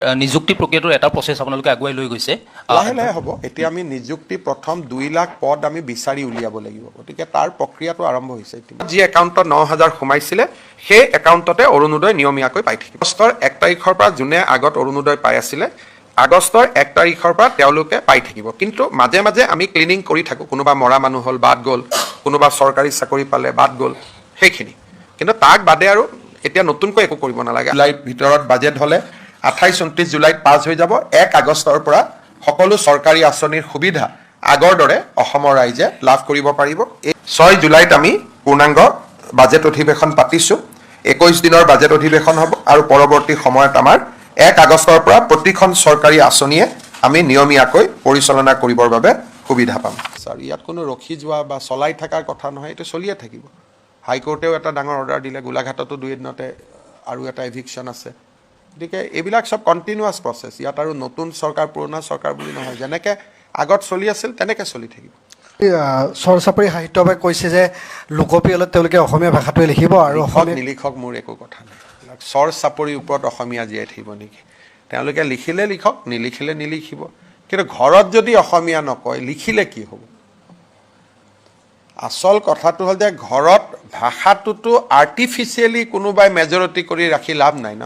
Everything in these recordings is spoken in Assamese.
নিযুক্তি প্ৰক্ৰিয়াটোৰ এটা প্ৰচেছ আপোনালোকে আগুৱাই লৈ গৈছে লাহে লাহে হ'ব এতিয়া আমি নিযুক্তি প্ৰথম 2 লাখ পদ আমি বিচাৰি উলিয়াব লাগিব গতিকে তাৰ প্ৰক্ৰিয়াটো আৰম্ভ হৈছে যি একাউণ্টত 9000 সোমাইছিলে সেই একাউণ্টতে অৰুণোদয় নিয়মীয়াকৈ পাই থাকিব আগষ্টৰ 1 তাৰিখৰ পৰা যোনে আগত অৰুণোদয় পাই আছিলে আগষ্টৰ 1 তাৰিখৰ পৰা তেওঁলোকে পাই থাকিব কিন্তু মাজে মাজে আমি ক্লিনিং কৰি থাকোঁ কোনোবা মৰা মানুহ হ'ল বাদ গ'ল কোনোবা চৰকাৰী চাকৰি পালে বাদ গ'ল সেইখিনি কিন্তু তাক বাদে আৰু এতিয়া নতুনকৈ একো কৰিব নালাগে জুলাইৰ ভিতৰত বাজেট হ'লে 28-29 জুলাইত পাছ হৈ যাব 1 আগষ্টৰ পৰা সকলো চৰকাৰী আঁচনিৰ সুবিধা আগৰ দৰে অসমৰ ৰাইজে লাভ কৰিব পাৰিব 6 জুলাইত আমি পূৰ্ণাংগ বাজেট অধিৱেশন পাতিছোঁ 21 দিনৰ বাজেট অধিৱেশন হ'ব আৰু পৰৱৰ্তী সময়ত আমাৰ 1 আগষ্টৰ পৰা প্ৰতিখন চৰকাৰী আঁচনিয়ে আমি নিয়মীয়াকৈ পৰিচালনা কৰিবৰ বাবে সুবিধা পাম ছাৰ ইয়াত কোনো ৰখি যোৱা বা চলাই থকাৰ কথা নহয় এইটো চলিয়ে থাকিব হাইকোৰ্টেও এটা ডাঙৰ অৰ্ডাৰ দিলে গোলাঘাটতো 2 দিনতে আৰু এটা এভিকশ্যন আছে গতিকে এইবিলাক সব কণ্টিনিউৱাছ প্ৰচেছ ইয়াত আৰু নতুন চৰকাৰ পুৰণা চৰকাৰ বুলি নহয় যেনেকৈ আগত চলি আছিল তেনেকৈ চলি থাকিব চৰ চাপৰি সাহিত্যভাৱে কৈছে যে লোকপিয়লত তেওঁলোকে অসমীয়া ভাষাটোৱে লিখিব আৰু অসমীয়া নিলিখক মোৰ একো কথা নাই চৰ চাপৰিৰ ওপৰত অসমীয়া জীয়াই থাকিব নেকি তেওঁলোকে লিখিলে লিখক নিলিখিলে নিলিখিব কিন্তু ঘৰত যদি অসমীয়া নকয় লিখিলে কি হ'ব আচল কথাটো হ'ল যে ঘৰত ভাষাটোতো আৰ্টিফিচিয়েলি কোনোবাই মেজৰিটি কৰি ৰাখি লাভ নাই ন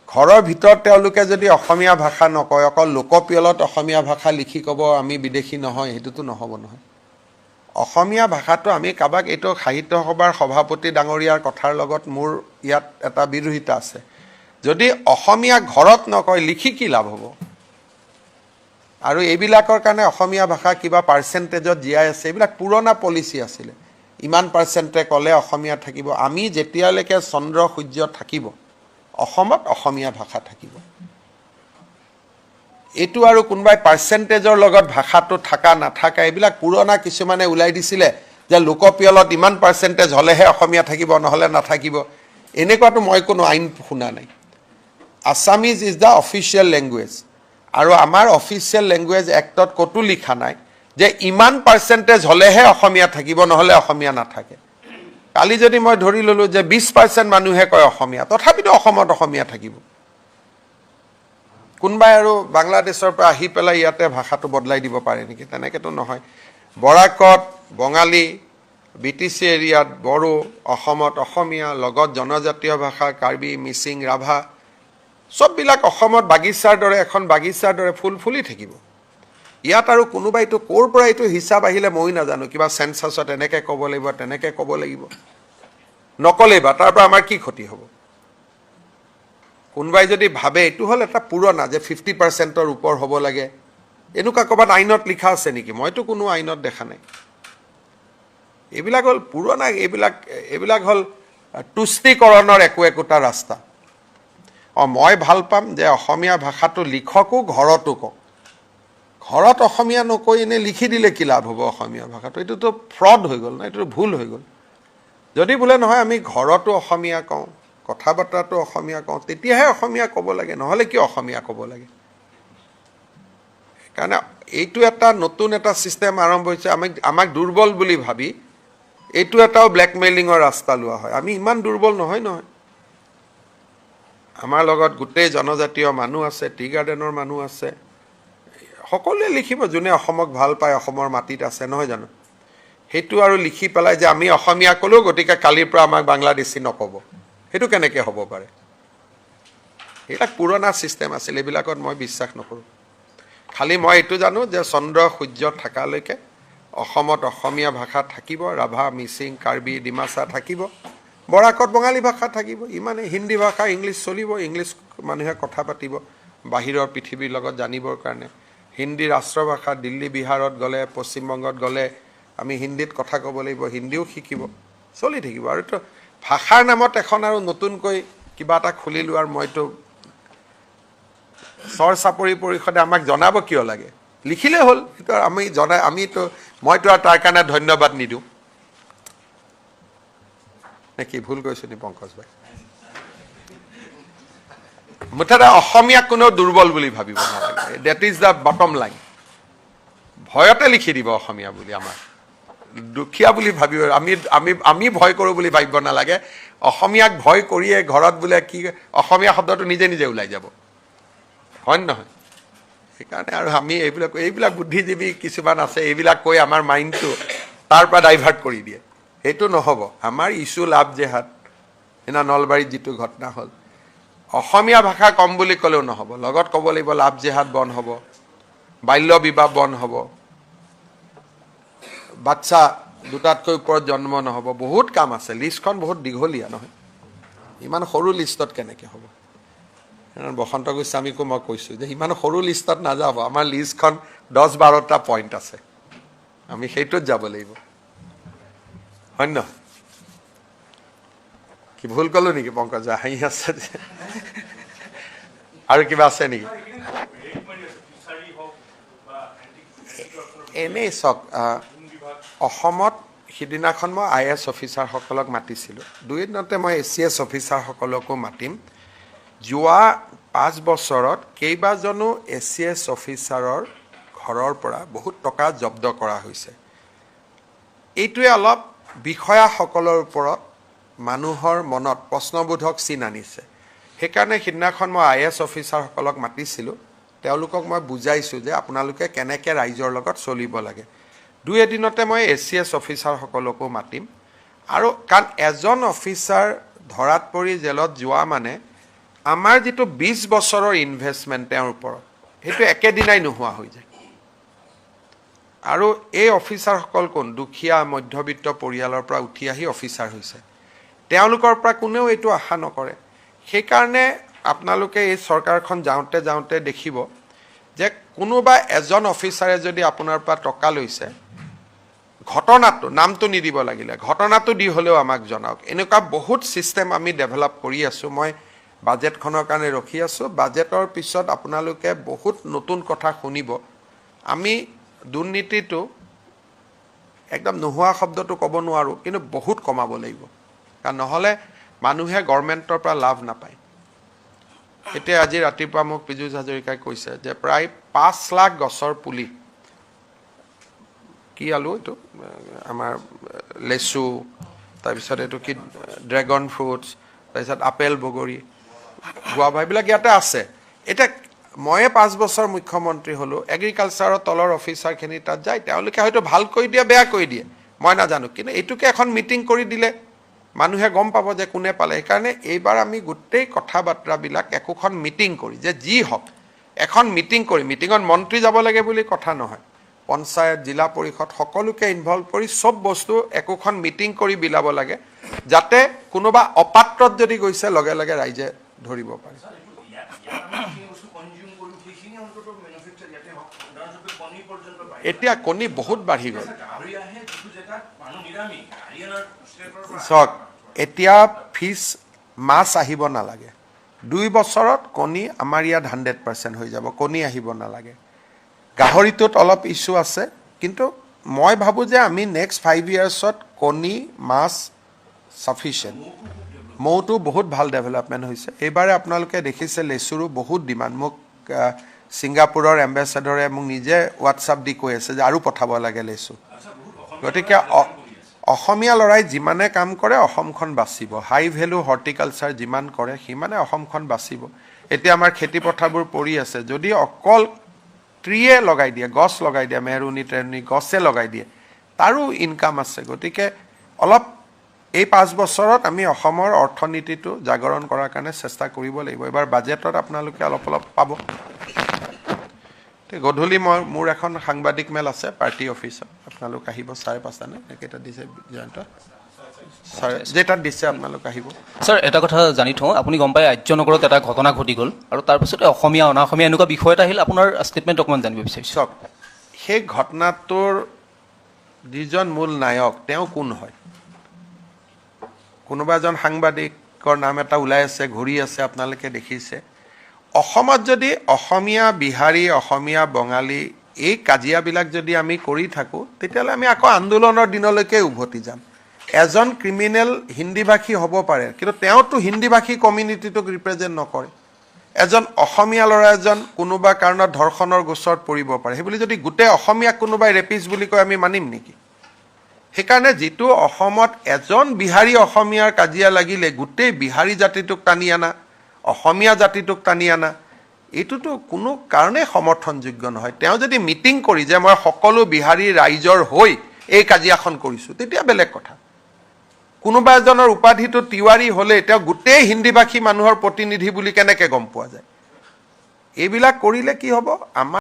ঘৰৰ ভিতৰত তেওঁলোকে যদি অসমীয়া ভাষা নকয় অকল লোকপিয়লত অসমীয়া ভাষা লিখি ক'ব আমি বিদেশী নহয় সেইটোতো নহ'ব নহয় অসমীয়া ভাষাটো আমি কাবাক এইটো সাহিত্য সভাৰ সভাপতি ডাঙৰীয়াৰ কথাৰ লগত মোৰ ইয়াত এটা বিৰোধিতা আছে যদি অসমীয়া ঘৰত নকয় লিখি কি লাভ হ'ব আৰু এইবিলাকৰ কাৰণে অসমীয়া ভাষা কিবা পাৰ্চেণ্টেজত জীয়াই আছে এইবিলাক পুৰণা পলিচি আছিলে ইমান পাৰ্চেণ্টে ক'লে অসমীয়া থাকিব আমি যেতিয়ালৈকে চন্দ্ৰ সূৰ্য থাকিব অসমত অসমীয়া ভাষা থাকিব এইটো আৰু কোনোবাই পাৰ্চেণ্টেজৰ লগত ভাষাটো থাকা নাথাকা এইবিলাক পুৰণা কিছুমানে ওলাই দিছিলে যে লোকপিয়লত ইমান পাৰ্চেণ্টেজ হ'লেহে অসমীয়া থাকিব নহ'লে নাথাকিব এনেকুৱাটো মই কোনো আইন শুনা নাই Assamese is the official language আৰু আমাৰ অফিচিয়েল লেংগুৱেজ এক্টত ক'তো লিখা নাই যে ইমান পাৰ্চেণ্টেজ হ'লেহে অসমীয়া থাকিব নহ'লে অসমীয়া নাথাকে কালি যদি মই ধৰি ল'লোঁ যে 20% মানুহে কয় অসমীয়া তথাপিতো অসমত অসমীয়া থাকিব কোনোবাই আৰু বাংলাদেশৰ পৰা আহি পেলাই ইয়াতে ভাষাটো বদলাই দিব পাৰে নেকি তেনেকৈতো নহয় বৰাকত বঙালী BTC এৰিয়াত বড়ো অসমত অসমীয়া লগত জনজাতীয় ভাষা কাৰ্বি মিচিং ৰাভা সববিলাক অসমত বাগিচাৰ দৰে এখন বাগিচাৰ দৰে ফুল ফুলি থাকিব ইয়াত আৰু কোনোবাইতো ক'ৰ পৰা এইটো হিচাপ আহিলে মই নাজানো কিবা চেন্সাছত এনেকৈ ক'ব লাগিব তেনেকৈ ক'ব লাগিব নকলেই বা তাৰ পৰা আমাৰ কি ক্ষতি হ'ব কোনোবাই যদি ভাবে এইটো হ'ল এটা পুৰণা যে 50%ৰ ওপৰ হ'ব লাগে এনেকুৱা ক'ৰবাত আইনত লিখা আছে নেকি মইতো কোনো আইনত দেখা নাই এইবিলাক হ'ল পুৰণা এইবিলাক হ'ল তুষ্টিকৰণৰ একোটা ৰাস্তা মই ভাল পাম যে অসমীয়া ভাষাটো লিখকো ঘৰতো কওক ঘৰত অসমীয়া নকৈ এনে লিখি দিলে কি লাভ হ'ব অসমীয়া ভাষাটো এইটোতো ফ্ৰড হৈ গ'ল না এইটো ভুল হৈ গ'ল যদি বোলে নহয় আমি ঘৰতো অসমীয়া কওঁ কথা বতৰাটো অসমীয়া কওঁ তেতিয়াহে অসমীয়া ক'ব লাগে নহ'লে কি অসমীয়া ক'ব লাগে কাৰণ এইটো এটা নতুন এটা ছিষ্টেম আৰম্ভ হৈছে আমাক দুৰ্বল বুলি ভাবি এইটো এটাও ব্লেকমেইলিঙৰ ৰাস্তা লোৱা হয় আমি ইমান দুৰ্বল নহয় আমাৰ লগত গোটেই জনজাতীয় মানুহ আছে টি গাৰ্ডেনৰ মানুহ আছে সকলোৱে লিখিব যোনে অসমক ভাল পায় অসমৰ মাটিত আছে নহয় জানো সেইটো আৰু লিখি পেলাই যে আমি অসমীয়া ক'লোঁ গতিকে কালিৰ পৰা আমাক বাংলাদেশী নক'ব সেইটো কেনেকৈ হ'ব পাৰে এইবিলাক পুৰণা ছিষ্টেম আছিল এইবিলাকত মই বিশ্বাস নকৰোঁ খালি মই এইটো জানো যে চন্দ্ৰ সূৰ্য থকালৈকে অসমত অসমীয়া ভাষা থাকিব ৰাভা মিচিং কাৰ্বি ডিমাচা থাকিব বৰাকত বঙালী ভাষা থাকিব ইমানে হিন্দী ভাষা ইংলিছ চলিব ইংলিছ মানুহে কথা পাতিব বাহিৰৰ পৃথিৱীৰ লগত জানিবৰ কাৰণে হিন্দী ৰাষ্ট্ৰভাষা দিল্লী বিহাৰত গ'লে পশ্চিমবংগত গ'লে আমি হিন্দীত কথা ক'ব লাগিব হিন্দীও শিকিব চলি থাকিব আৰু তো ভাষাৰ নামত এখন আৰু নতুনকৈ কিবা এটা খুলি লোৱাৰ মইতো চৰ চাপৰি পৰিষদে আমাক জনাব কিয় লাগে লিখিলে হ'ল সেইটো আমিতো মইতো আৰু তাৰ কাৰণে ধন্যবাদ নিদিওঁ কি ভুল কৈছোঁ নি পংকজ ভাই মুঠতে অসমীয়া কোনেও দুৰ্বল বুলি ভাবিব নালাগে that is the bottom line ভয়তে লিখি দিব অসমীয়া বুলি আমাৰ দুখীয়া বুলি ভাবিব আমি ভয় কৰোঁ বুলি ভাবিব নালাগে অসমীয়াক ভয় কৰিয়ে ঘৰত বোলে কি অসমীয়া শব্দটো নিজে নিজে ওলাই যাব হয় নহয়? সেইকাৰণে আৰু আমি এইবিলাক বুদ্ধিজীৱী কিছুমান আছে, এইবিলাক কৈ আমাৰ মাইণ্ডটো তাৰ পৰা ডাইভাৰ্ট কৰি দিয়ে। সেইটো নহ'ব। আমাৰ ইছ্যু লাভ জেহাদ, সেইদিনা নলবাৰীত যিটো ঘটনা হ'ল, অসমীয়া ভাষা কম বুলি ক'লেও নহ'ব, লগত ক'ব লাগিব লাভ জেহাদ বন্ধ হ'ব, বাল্য বিবাহ বন্ধ হ'ব, বাচ্চা দুটাতকৈ ওপৰত জন্ম নহ'ব, বহুত কাম আছে। লিষ্টখন বহুত দীঘলীয়া নহয়, ইমান সৰু লিষ্টত কেনেকৈ হ'ব? বসন্ত গোস্বামীকো মই কৈছোঁ যে ইমান সৰু লিষ্টত নাযাব, আমাৰ লিষ্টখন 10-12টা পইণ্ট আছে, আমি সেইটোত যাব লাগিব, হয় নহয়? কি ভুল ক'লো নেকি পংকজ? হাঁহি আছে আৰু কিবা আছে নেকি? এনেই চাওক, অসমত সিদিনাখন মই IAS অফিচাৰসকলক মাতিছিলোঁ, দুই এদিনতে মই ACS অফিচাৰসকলকো মাতিম। যোৱা 5 বছৰত কেইবাজনো ACS অফিচাৰৰ ঘৰৰ পৰা বহুত টকা জব্দ কৰা হৈছে। এইটোৱে অলপ বিষয়াসকলৰ ওপৰত মানুহৰ মনত প্ৰশ্নবোধক চিন আনিছে। সেইকাৰণে সিদিনাখন মই IAS অফিচাৰসকলক মাতিছিলোঁ, তেওঁলোকক মই বুজাইছোঁ যে আপোনালোকে কেনেকৈ ৰাইজৰ লগত চলিব লাগে। দুই এদিনতে মই ACS অফিচাৰসকলকো মাতিম। আৰু কাৰণ এজন অফিচাৰ ধৰাত পৰি জেলত যোৱা মানে আমাৰ যিটো 20 বছৰৰ ইনভেষ্টমেণ্ট তেওঁৰ ওপৰত, সেইটো একেদিনাই নোহোৱা হৈ যায়। আৰু এই অফিচাৰসকল কোন? দুখীয়া মধ্যবিত্ত পৰিয়ালৰ পৰা উঠি আহি অফিচাৰ হৈছে। তেওঁলোকৰ পৰা কোনেও এইটো আশা নকৰে। সেইকাৰণে আপোনালোকে এই চৰকাৰখন যাওঁতে যাওঁতে দেখিব যে কোনোবা এজন অফিচাৰে যদি আপোনাৰ পৰা টকা লৈছে, ঘটনাটো, নামটো নিদিব লাগিলে, ঘটনাটো দি হ'লেও আমাক জনাওক। এনেকুৱা বহুত ছিষ্টেম আমি ডেভেলপ কৰি আছোঁ। মই বাজেটখনৰ কাৰণে ৰখি আছোঁ। বাজেটৰ পিছত আপোনালোকে বহুত নতুন কথা শুনিব। আমি দুৰ্নীতিটো একদম নোহোৱা শব্দটো ক'ব নোৱাৰোঁ, কিন্তু বহুত কমাব লাগিব, কাৰণ নহ'লে মানুহে গভৰ্ণমেণ্টৰ পৰা লাভ নাপায়। এতিয়া আজি ৰাতিপুৱা মোক পীযুষ হাজৰিকাই কৈছে যে প্ৰায় 5 লাখ গছৰ পুলি, কি আলু এইটো আমাৰ লেচু, তাৰপিছত এইটো কি ড্ৰেগন ফ্ৰুটছ, তাৰপিছত আপেল বগৰী, গুৱাভা, এইবিলাক ইয়াতে আছে। এতিয়া ময়ে 5 বছৰ মুখ্যমন্ত্ৰী হ'লোঁ, এগ্ৰিকালচাৰৰ তলৰ অফিচাৰখিনি তাত যায়, তেওঁলোকে হয়তো ভাল কৰি দিয়ে, বেয়া কৰি দিয়ে, মই নাজানো, কিন্তু এইটোকে এখন মিটিং কৰি দিলে মানুহে গম পাব যে কোনে পালে। সেইকাৰণে এইবাৰ আমি গোটেই কথা বাৰ্তাবিলাক একোখন মিটিং কৰি, যে যি হওক এখন মিটিং কৰি, মিটিঙত মন্ত্ৰী যাব লাগে বুলি কথা নহয়, পঞ্চায়ত, জিলা পৰিষদ সকলোকে ইনভলভ কৰি চব বস্তু একোখন মিটিং কৰি বিলাব লাগে, যাতে কোনোবা অপাত্ৰত যদি গৈছে লগে লগে ৰাইজে ধৰিব পাৰে। এতিয়া কণী বহুত বাঢ়ি গ'ল। চাওক, এতিয়া ফিছ মাছ আহিব নালাগে, 2 বছৰত কণী আমাৰ ইয়াত 100% হৈ যাব, কণী আহিব নালাগে। গাহৰিটোত অলপ ইছ্যু আছে, কিন্তু মই ভাবোঁ যে আমি নেক্সট 5 ইয়াৰ্ছত কণী, মাছ চাফিচিয়েণ্ট। মৌটো বহুত ভাল ডেভেলপমেণ্ট হৈছে। এইবাৰে আপোনালোকে দেখিছে লেচুৰো বহুত ডিমাণ্ড। মোক ছিংগাপুৰৰ এম্বেচাডৰে মোক নিজে হোৱাটছআপ দি কৈ আছে যে আৰু পঠাব লাগে লেচু। গতিকে অসমীয়া ল'ৰাই যিমানে কাম কৰে অসমখন বাচিব। হাই ভেলু হৰ্টিকালচাৰ যিমান কৰে সিমানে অসমখন বাচিব। এতিয়া আমাৰ খেতি পথাৰবোৰ পৰি আছে, যদি অকল ট্ৰীয়ে লগাই দিয়ে, গছ লগাই দিয়ে, মেৰুনি টেৰুনি গছে লগাই দিয়ে, তাৰো ইনকাম আছে। গতিকে অলপ এই 5 বছৰত আমি অসমৰ অৰ্থনীতিটো জাগৰণ কৰাৰ কাৰণে চেষ্টা কৰিব লাগিব। এইবাৰ বাজেটত আপোনালোকে অলপ অলপ পাব। গধূলি মোৰ এখন সাংবাদিক মেল আছে পাৰ্টি অফিচত, আপোনালোক আহিব 5:30 নে একেটা দিছে জয়ন্ত যেটাত দিছে আপোনালোক আহিব। স্যাৰ, এটা কথা জানি থওঁ, আপুনি গম পায় আৰ্যনগৰত এটা ঘটনা ঘটি গ'ল, আৰু তাৰপিছতে অসমীয়া অনা অসমীয়া এনেকুৱা বিষয় এটা আহিল, আপোনাৰ ষ্টেটমেণ্ট অকণমান জানিব বিচাৰিছোঁ। চাওক, সেই ঘটনাটোৰ যিজন মূল নায়ক তেওঁ কোন হয়? কোনোবা এজন সাংবাদিকৰ নাম এটা ওলাই আছে, ঘূৰি আছে, আপোনালোকে দেখিছে। অসমত যদি অসমীয়া বিহাৰী, অসমীয়া বঙালী এই কাজিয়াবিলাক যদি আমি কৰি থাকোঁ, তেতিয়াহ'লে আমি আকৌ আন্দোলনৰ দিনলৈকে উভতি যাম। এজন ক্ৰিমিনেল হিন্দীভাষী হ'ব পাৰে, কিন্তু তেওঁতো হিন্দীভাষী কমিউনিটিটোক ৰিপ্ৰেজেণ্ট নকৰে। এজন অসমীয়া ল'ৰা এজন কোনোবা কাৰণত ধৰ্ষণৰ গোচৰত পৰিব পাৰে, সেইবুলি যদি গোটেই অসমীয়াক কোনোবাই ৰেপিষ্ট বুলি কয় আমি মানিম নেকি? সেইকাৰণে যিটো অসমত এজন বিহাৰী অসমীয়াৰ কাজিয়া লাগিলে গোটেই বিহাৰী জাতিটোক টানি আনা, অসমীয়া জাতিটোক টানি আনা, এইটোতো কোনো কাৰণে সমৰ্থনযোগ্য নহয়। তেওঁ যদি মিটিং কৰি যে মই সকলো বিহাৰী ৰাইজৰ হৈ এই কাজিয়াখন কৰিছোঁ, তেতিয়া বেলেগ কথা। কোনোবা এজনৰ উপাধিটো তিৱাৰী হ'লে তেওঁ গোটেই হিন্দীভাষী মানুহৰ প্ৰতিনিধি বুলি কেনেকৈ গম পোৱা যায়? এইবিলাক কৰিলে কি হ'ব? আমাৰ